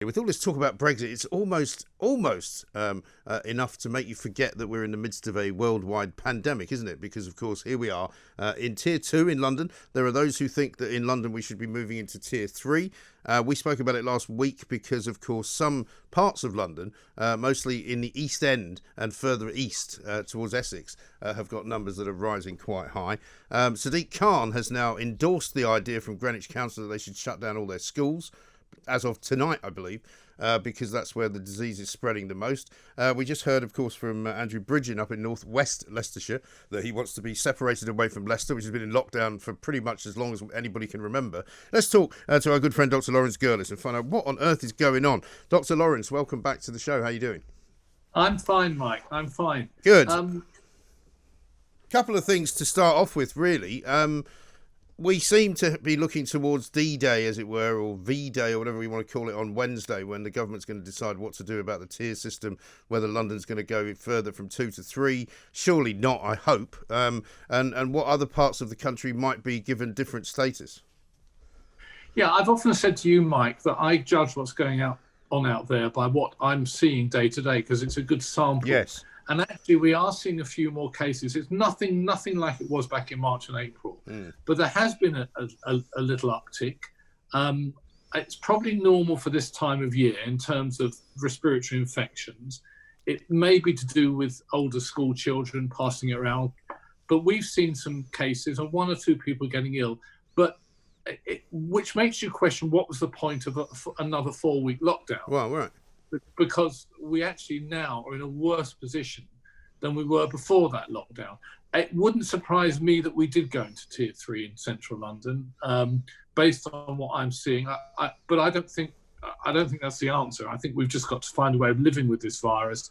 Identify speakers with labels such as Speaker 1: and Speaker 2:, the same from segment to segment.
Speaker 1: With all this talk about Brexit, it's almost enough to make you forget that we're in the midst of a worldwide pandemic, isn't it? Because, of course, here we are in Tier 2 in London. There are those who think that in London we should be moving into Tier 3. We spoke about it last week because, of course, some parts of London, mostly in the East End and further east towards Essex, have got numbers that are rising quite high. Sadiq Khan has now endorsed the idea from Greenwich Council that they should shut down all their schools, as of tonight, I believe, because that's where the disease is spreading the most. We just heard, of course, from Andrew Bridgen up in northwest Leicestershire that he wants to be separated away from Leicester, which has been in lockdown for pretty much as long as anybody can remember. Let's talk to our good friend Dr Laurence Gerlis and find out what on earth is going on. Dr Laurence, welcome back to the show. How are you doing?
Speaker 2: I'm fine, Mike. I'm fine.
Speaker 1: Good. Couple of things to start off with, really. We seem to be looking towards D-Day, as it were, or V-Day, or whatever we want to call it, on Wednesday, when the government's going to decide what to do about the tier system, whether London's going to go further from 2 to 3. Surely not, I hope. And what other parts of the country might be given different status.
Speaker 2: Yeah, I've often said to you, Mike, that I judge what's going on out there by what I'm seeing day to day, because it's a good sample.
Speaker 1: Yes.
Speaker 2: And actually, we are seeing a few more cases. It's nothing like it was back in March and April. But there has been a little uptick. It's probably normal for this time of year in terms of respiratory infections. It may be to do with older school children passing it around. But we've seen some cases of 1 or 2 people getting ill, which makes you question what was the point of another 4-week lockdown.
Speaker 1: Well, right.
Speaker 2: Because we actually now are in a worse position than we were before that lockdown. It wouldn't surprise me that we did go into Tier 3 in central London, based on what I'm seeing. But I don't think that's the answer. I think we've just got to find a way of living with this virus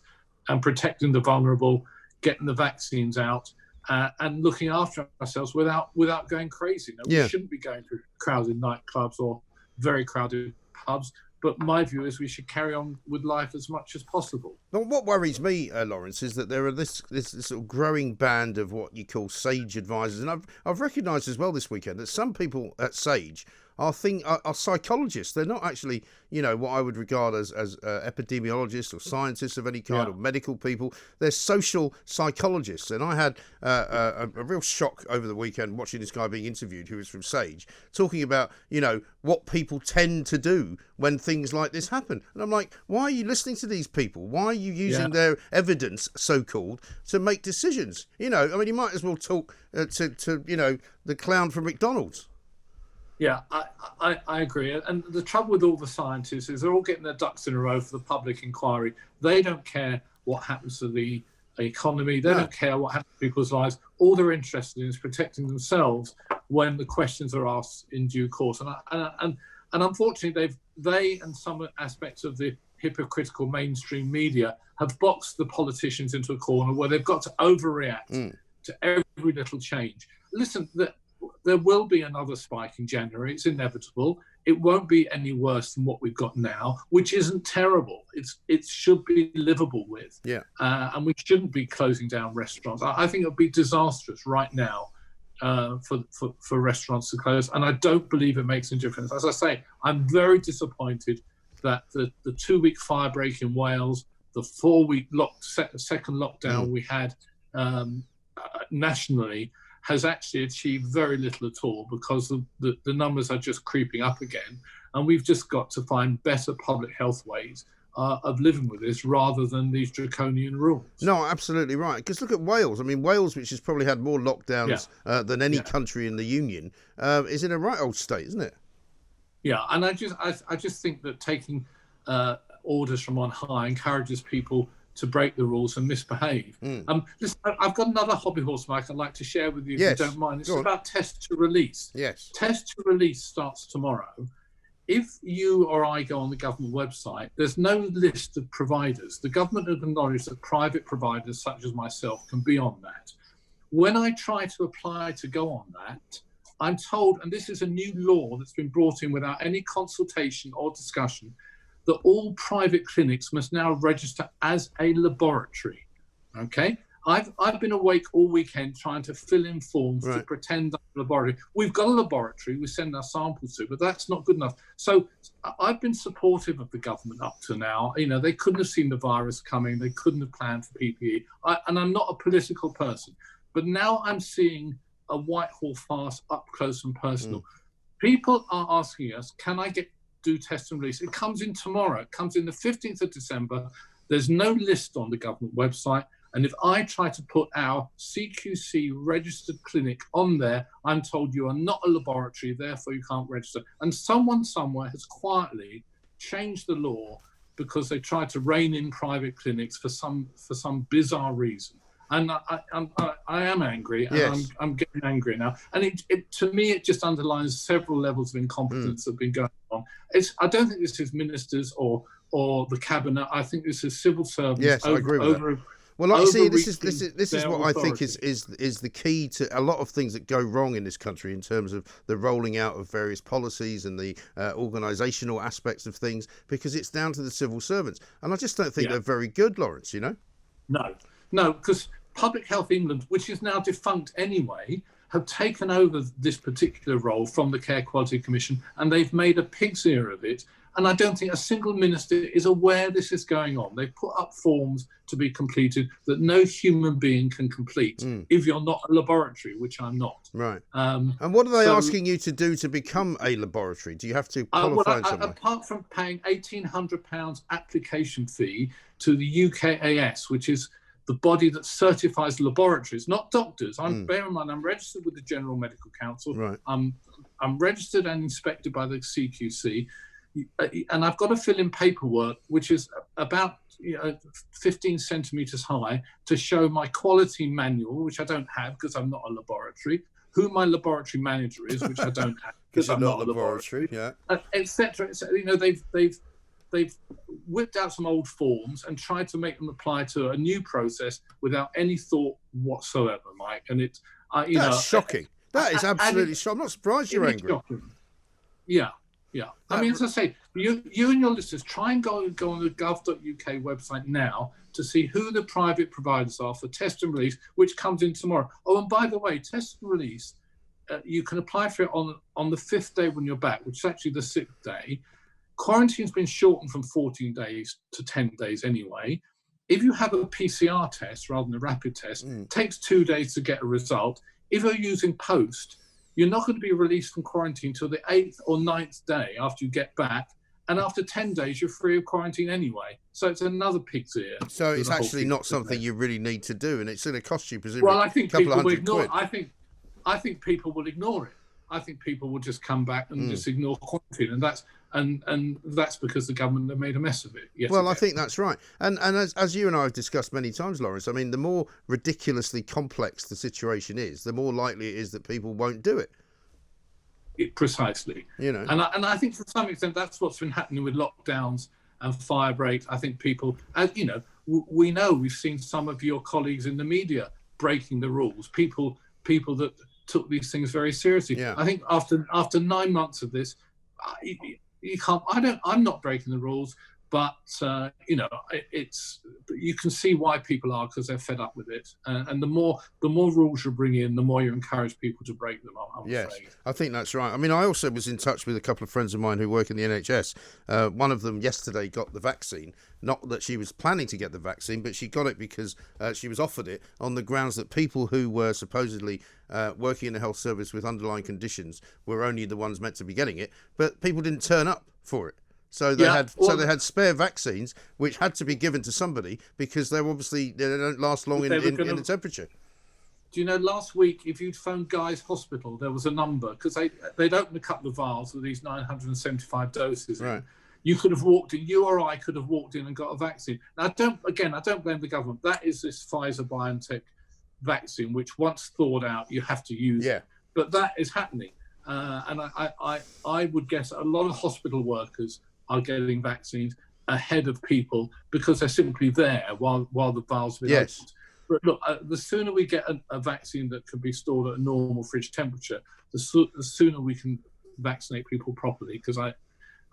Speaker 2: and protecting the vulnerable, getting the vaccines out, and looking after ourselves without going crazy. We shouldn't be going to crowded nightclubs or very crowded pubs. But my view is we should carry on with life as much as possible.
Speaker 1: Well, what worries me, Laurence, is that there are this sort of growing band of what you call sage advisors. And I've recognised as well this weekend that some people at Sage are psychologists. They're not actually, what I would regard as epidemiologists or scientists of any kind, or medical people. They're social psychologists. And I had a real shock over the weekend watching this guy being interviewed who was from Sage, talking about, what people tend to do when things like this happen. And I'm like, why are you listening to these people? Why are you using their evidence, so-called, to make decisions? You might as well talk to the clown from McDonald's.
Speaker 2: Yeah, I agree. And the trouble with all the scientists is they're all getting their ducks in a row for the public inquiry. They don't care what happens to the economy. They don't care what happens to people's lives. All they're interested in is protecting themselves when the questions are asked in due course. And unfortunately, they and some aspects of the hypocritical mainstream media have boxed the politicians into a corner where they've got to overreact to every little change. Listen, there will be another spike in January. It's inevitable. It won't be any worse than what we've got now, which isn't terrible. It should be livable with.
Speaker 1: Yeah.
Speaker 2: And we shouldn't be closing down restaurants. I think it would be disastrous right now for restaurants to close. And I don't believe it makes any difference. As I say, I'm very disappointed that the 2-week firebreak in Wales, the 4-week second lockdown we had nationally, has actually achieved very little at all, because the numbers are just creeping up again. And we've just got to find better public health ways of living with this rather than these draconian rules.
Speaker 1: No, absolutely right. Because look at Wales. Wales, which has probably had more lockdowns than any country in the Union, is in a right old state, isn't it?
Speaker 2: Yeah, and I just think that taking orders from on high encourages people to break the rules and misbehave. Listen, I've got another hobby horse, Mike, I'd like to share with you, if you don't mind. It's about test to release.
Speaker 1: Yes.
Speaker 2: Test to release starts tomorrow. If you or I go on the government website, there's no list of providers. The government have acknowledged that private providers such as myself can be on that. When I try to apply to go on that, I'm told, and this is a new law that's been brought in without any consultation or discussion, that all private clinics must now register as a laboratory. Okay? I've been awake all weekend trying to fill in forms to
Speaker 1: Right.
Speaker 2: pretend I'm a laboratory. We've got a laboratory we send our samples to, but that's not good enough. So I've been supportive of the government up to now. You know, they couldn't have seen the virus coming. They couldn't have planned for PPE. And I'm not a political person, but now I'm seeing a Whitehall farce up close and personal. People are asking us, can I do test and release? It comes in tomorrow. It comes in the 15th of December. There's no list on the government website. And if I try to put our CQC registered clinic on there, I'm told you are not a laboratory, therefore you can't register. And someone somewhere has quietly changed the law because they tried to rein in private clinics for some bizarre reason. And I am angry, and
Speaker 1: Yes.
Speaker 2: I'm getting angry now. And to me, it just underlines several levels of incompetence that have been going on. I don't think this is ministers or the cabinet. I think this is civil servants.
Speaker 1: Yes, I agree with that. Well, like you see, this is what I think is the key to a lot of things that go wrong in this country in terms of the rolling out of various policies and the organisational aspects of things, because it's down to the civil servants. And I just don't think they're very good, Laurence, you know?
Speaker 2: No, because Public Health England, which is now defunct anyway, have taken over this particular role from the Care Quality Commission, and they've made a pig's ear of it. And I don't think a single minister is aware this is going on. They put up forms to be completed that no human being can complete if you're not a laboratory, which I'm not.
Speaker 1: Right. And what are they asking you to do to become a laboratory? Do you have to qualify in some way?
Speaker 2: Apart from paying £1,800 application fee to the UKAS, which is the body that certifies laboratories, not doctors. Bear in mind, I'm registered with the General Medical Council.
Speaker 1: Right.
Speaker 2: I'm registered and inspected by the CQC. And I've got to fill in paperwork, which is about 15 centimetres high, to show my quality manual, which I don't have because I'm not a laboratory, who my laboratory manager is, which I don't have because I'm not a laboratory, etc. They've whipped out some old forms and tried to make them apply to a new process without any thought whatsoever, Mike. And it's
Speaker 1: that's shocking. That is absolutely shocking. I'm not surprised you're angry.
Speaker 2: Shocking. Yeah. I mean, as I say, you and your listeners try and go on the gov.uk website now to see who the private providers are for test and release, which comes in tomorrow. Oh, and by the way, test and release, you can apply for it on the 5th day when you're back, which is actually the 6th day. Quarantine's been shortened from 14 days to 10 days anyway. If you have a PCR test rather than a rapid test, it takes 2 days to get a result. If you're using post, you're not going to be released from quarantine till the 8th or 9th day after you get back. And after 10 days, you're free of quarantine anyway. So it's another pig's ear.
Speaker 1: So it's actually not something you really need to do, and it's going to cost you presumably
Speaker 2: I think
Speaker 1: a couple
Speaker 2: people
Speaker 1: of
Speaker 2: will
Speaker 1: hundred
Speaker 2: ignore
Speaker 1: quid.
Speaker 2: I think people will ignore it. I think people will just come back and just ignore quarantine, and that's because the government have made a mess of it.
Speaker 1: I think that's right. And as you and I have discussed many times, Laurence, I mean, the more ridiculously complex the situation is, the more likely it is that people won't do it.
Speaker 2: Precisely.
Speaker 1: You know,
Speaker 2: and I think to some extent that's what's been happening with lockdowns and fire breaks. I think people, as you know, we've seen some of your colleagues in the media breaking the rules. People that took these things very seriously.
Speaker 1: Yeah.
Speaker 2: I think after 9 months of this, you can't. I'm not breaking the rules, but it's you can see why people are, because they're fed up with it. And the more rules you bring in, the more you encourage people to break them. I'm afraid.
Speaker 1: I think that's right. I mean, I also was in touch with a couple of friends of mine who work in the NHS. One of them yesterday got the vaccine. Not that she was planning to get the vaccine, but she got it because she was offered it on the grounds that people who were supposedly working in the health service with underlying conditions were only the ones meant to be getting it, but people didn't turn up for it. So they had spare vaccines which had to be given to somebody because they don't last long in the temperature.
Speaker 2: Do you know, last week, if you'd phoned Guy's Hospital, there was a number, because they'd opened a couple of vials with these 975 doses.
Speaker 1: Right.
Speaker 2: You could have walked in, you or I could have walked in and got a vaccine. Now, I don't blame the government. That is this Pfizer-BioNTech vaccine, which once thawed out, you have to use it. But that is happening. And I would guess a lot of hospital workers are getting vaccines ahead of people because they're simply there while the vials are being opened. But look, the sooner we get a vaccine that can be stored at a normal fridge temperature, the sooner we can vaccinate people properly. Because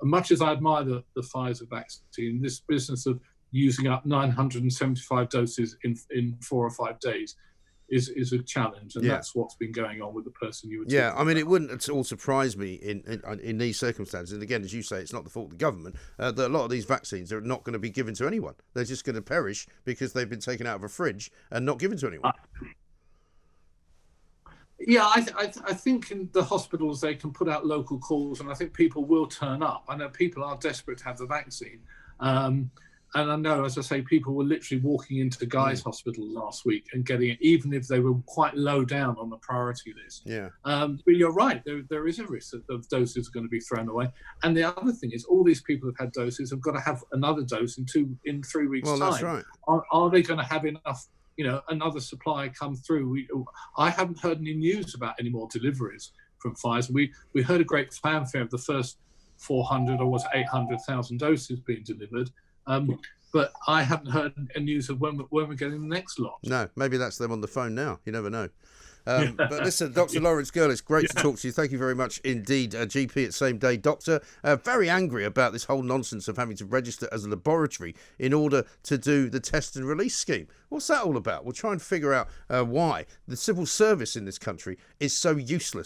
Speaker 2: much as I admire the Pfizer vaccine, this business of using up 975 doses in 4 or 5 days is a challenge, and that's what's been going on with the person you were talking about.
Speaker 1: I mean, it wouldn't at all surprise me in these circumstances, and again, as you say, it's not the fault of the government, that a lot of these vaccines are not going to be given to anyone. They're just going to perish because they've been taken out of a fridge and not given to anyone.
Speaker 2: I think in the hospitals they can put out local calls, and I think people will turn up. I know people are desperate to have the vaccine. And I know, as I say, people were literally walking into Guy's Hospital last week and getting it, even if they were quite low down on the priority list. But you're right, there is a risk that the doses are going to be thrown away. And the other thing is, all these people who've had doses have got to have another dose in 3 weeks' time.
Speaker 1: That's right.
Speaker 2: Are they going to have enough, another supply come through? I haven't heard any news about any more deliveries from Pfizer. We heard a great fanfare of the first 400 or was it 800,000 doses being delivered. But I haven't heard any news of when we're getting the next lot.
Speaker 1: No, maybe that's them on the phone now. You never know. But listen, Dr. Laurence Gerlis, great to talk to you. Thank you very much indeed. GP at Same Day Doctor. Very angry about this whole nonsense of having to register as a laboratory in order to do the test and release scheme. What's that all about? We'll try and figure out why the civil service in this country is so useless.